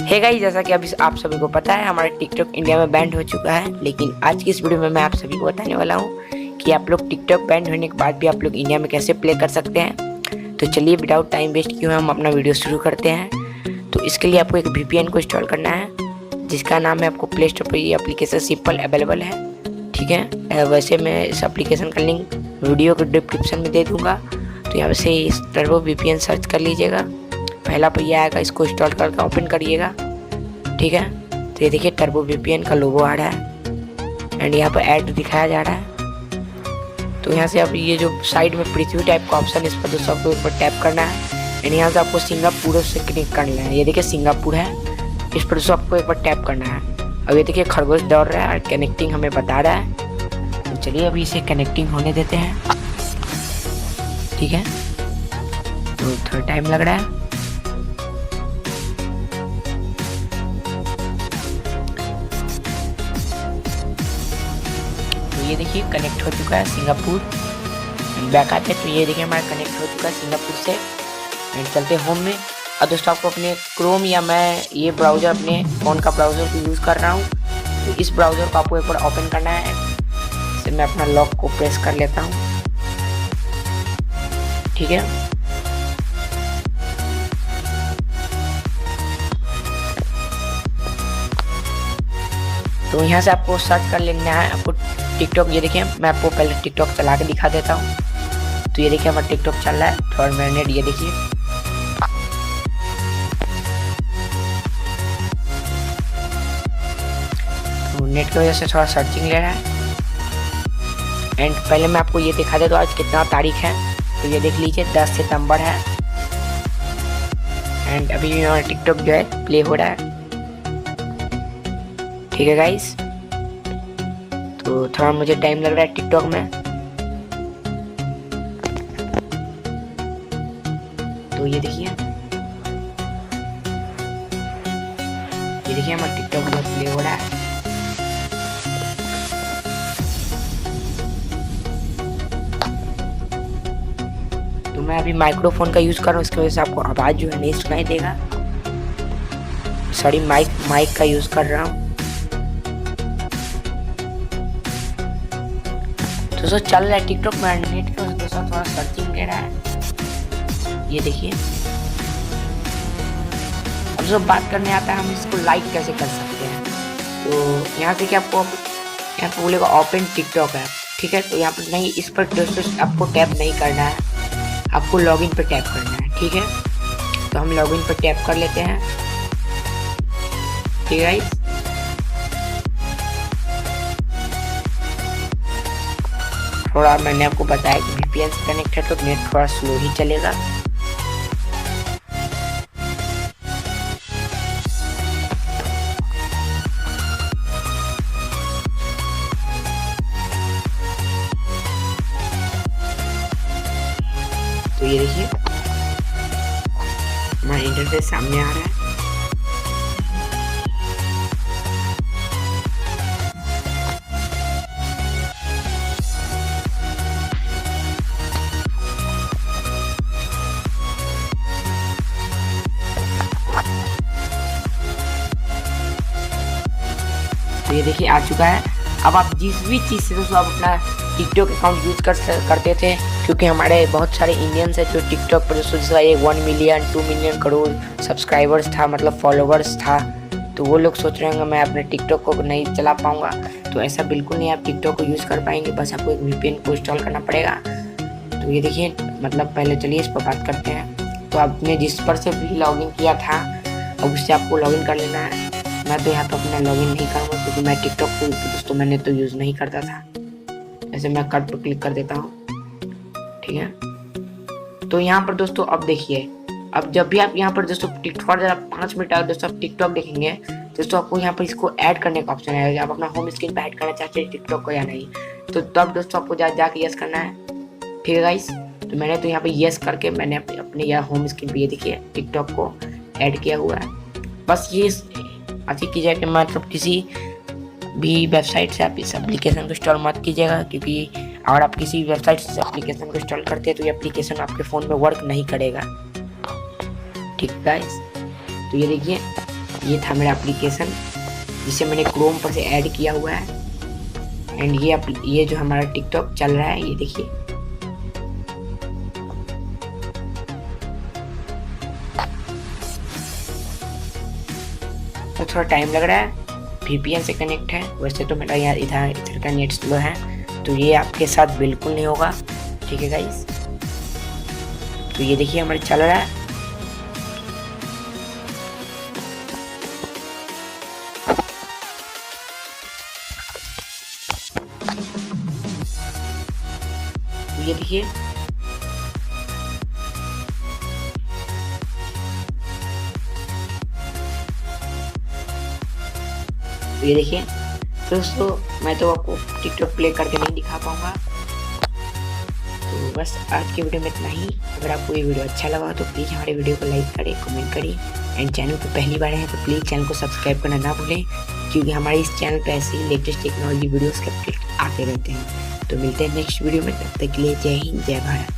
Hey guys, जैसा कि अभी आप सभी को पता है हमारा टिकटॉक इंडिया में बैंड हो चुका है। लेकिन आज की इस वीडियो में मैं आप सभी को बताने वाला हूँ कि आप लोग टिकटॉक बैंड होने के बाद भी आप लोग इंडिया में कैसे प्ले कर सकते हैं। तो चलिए विदाउट टाइम वेस्ट किए हम अपना वीडियो शुरू करते हैं। तो इसके लिए आपको एक VPN को इंस्टॉल करना है, जिसका नाम है, आपको प्ले स्टोर पर ये एप्लीकेशन सिंपल अवेलेबल है। ठीक है, वैसे मैं इस एप्लीकेशन का लिंक वीडियो के डिस्क्रिप्शन में दे दूँगा। तो यहाँ से इस टर्बो VPN सर्च कर लीजिएगा। पहला पर यह आएगा, इसको इंस्टॉल करके ओपन करिएगा। ठीक है, तो ये देखिए टर्बो VPN का लोगो आ रहा है एंड यहाँ पर ऐड दिखाया जा रहा है। तो यहाँ से अब ये जो साइड में पृथ्वी टाइप का ऑप्शन है, इस पर दोस्तों आपको ऊपर टैप करना है एंड यहाँ से आपको सिंगापुर से कनेक्ट करना है। ये देखिए सिंगापुर है, इस पर दोस्तों आपको एक बार टैप करना है। अब ये देखिए खरगोश दौड़ रहा है और कनेक्टिंग हमें बता रहा है। तो चलिए अभी इसे कनेक्टिंग होने देते हैं। ठीक है, तो थोड़ा टाइम लग रहा है। ये देखिए कनेक्ट हो चुका है सिंगापुर। बैक आते हैं तो ये देखिए हमारा कनेक्ट हो चुका है सिंगापुर से। एंड चलते होम में। और दोस्तों आपको अपने क्रोम या मैं ये ब्राउज़र अपने फ़ोन का ब्राउज़र को यूज़ कर रहा हूँ, तो इस ब्राउज़र को आपको एक बार ओपन करना है। इससे मैं अपना लॉक को प्रेस कर लेता हूँ। ठीक है, तो यहाँ से आपको सर्च कर लेना है आपको टिकटॉक। ये देखिए मैं आपको पहले टिकटॉक चला के दिखा देता हूँ। तो ये देखिए हमारा टिकटॉक चल रहा है 3 मिनट। ये देखिए तो नेट की वजह से थोड़ा सर्चिंग ले रहा है। एंड पहले मैं आपको ये दिखा देता हूँ आज कितना तारीख है। तो ये देख लीजिए 10 सितंबर है। एंड अभी हमारा टिकटॉक जो है प्ले हो रहा है। ठीक है गाइस, तो थोड़ा मुझे टाइम लग रहा है टिकटॉक में। तो ये देखिए हमारा टिकटॉक जो प्ले हो रहा है। तो मैं अभी माइक्रोफोन का यूज कर रहा हूँ, इसकी वजह से आपको आवाज जो है नहीं सुनाई देगा। सॉरी, माइक का यूज कर रहा हूँ। दोस्तों चल रहा है टिकटॉक में नेट के दोस्तों थोड़ा सर्चिंग ले रहा है। ये देखिए अब जो बात करने आता है हम इसको लाइक कैसे कर सकते हैं। तो यहाँ से क्या आपको यहाँ पर बोलेगा ओपन टिकटॉक है। ठीक है, तो यहाँ पर नहीं, इस पर दोस्तों आपको टैप नहीं करना है, आपको लॉगिन पर टैप करना है। ठीक है, तो हम लॉगिन पर टैप कर लेते हैं। ठीक है, थोड़ा मैंने आपको बताया कि VPN से कनेक्ट है तो नेट थोड़ा स्लो ही चलेगा। तो ये देखिए हमारा इंटरफेस सामने आ रहा है। तो ये देखिए आ चुका है। अब आप जिस भी चीज़ से दोस्तों आप अपना टिकटॉक अकाउंट यूज करते थे, क्योंकि हमारे बहुत सारे इंडियंस हैं जो टिकटॉक पर दोस्तों जैसा 1 मिलियन 2 मिलियन करोड़ सब्सक्राइबर्स था, मतलब फॉलोवर्स था। तो वो लोग सोच रहे होंगे मैं अपने टिकटॉक को नहीं चला पाऊंगा। तो ऐसा बिल्कुल नहीं, आप टिकटॉक को यूज़ कर पाएंगे, बस आपको एक VPN को इंस्टॉल करना पड़ेगा। तो ये देखिए मतलब पहले चलिए इस पर बात करते हैं। तो आपने जिस पर से भी लॉगिन किया था अब उससे आपको लॉगिन कर लेना है। मैं तो यहाँ पर अपना लॉगिन नहीं करूँगा क्योंकि मैं टिकटॉक को दोस्तों मैंने तो यूज़ नहीं करता था। ऐसे मैं कट पर क्लिक कर देता हूँ। ठीक है, तो यहाँ पर दोस्तों अब देखिए, अब जब भी आप यहाँ पर दोस्तों टिकटॉक 5 मिनट अगर दोस्तों आप टिकटॉक देखेंगे दोस्तों आपको यहाँ पर इसको ऐड करने का ऑप्शन है। आप अपना होम स्क्रीन पर ऐड करना चाहते हैं टिकटॉक को या नहीं, तो तब दोस्तों आपको जाके यस करना है। ठीक है गाइस, तो मैंने तो यहाँ पे यस करके मैंने अपने यहाँ होम स्क्रीन पे ये देखिए टिकटॉक को ऐड किया हुआ है। बस ये अच्छी कीजिए कि मतलब किसी भी वेबसाइट से आप इस एप्लीकेशन को इंस्टॉल मत कीजिएगा, क्योंकि अगर आप किसी वेबसाइट से एप्लीकेशन को इंस्टॉल करते हैं तो ये एप्लीकेशन आपके फ़ोन में वर्क नहीं करेगा। ठीक गाइस, तो ये देखिए ये था मेरा एप्लीकेशन जिसे मैंने क्रोम पर से ऐड किया हुआ है। एंड ये जो हमारा टिकटॉक चल रहा है, ये देखिए। तो थोड़ा टाइम लग रहा है, VPN से कनेक्ट है। वैसे तो मेरा यार इधर का नेट स्लो है, तो ये आपके साथ बिल्कुल नहीं होगा, ठीक है गाइस। तो ये देखिए हमारे चल रहा है। तो ये देखिए, तो ये देखिए दोस्तों, मैं तो आपको टिकटॉक प्ले करके नहीं दिखा पाऊंगा। तो बस आज की वीडियो में इतना ही। अगर आपको ये वीडियो अच्छा लगा तो प्लीज़ हमारे वीडियो को लाइक करें, कमेंट करें। एंड चैनल पर पहली बार हैं तो प्लीज़ चैनल को सब्सक्राइब करना ना भूलें, क्योंकि हमारे इस चैनल पर ऐसे ही लेटेस्ट टेक्नोलॉजी वीडियोस के अपडेट आते रहते हैं। तो मिलते हैं नेक्स्ट वीडियो में, तब तक के लिए जय हिंद, जय भारत।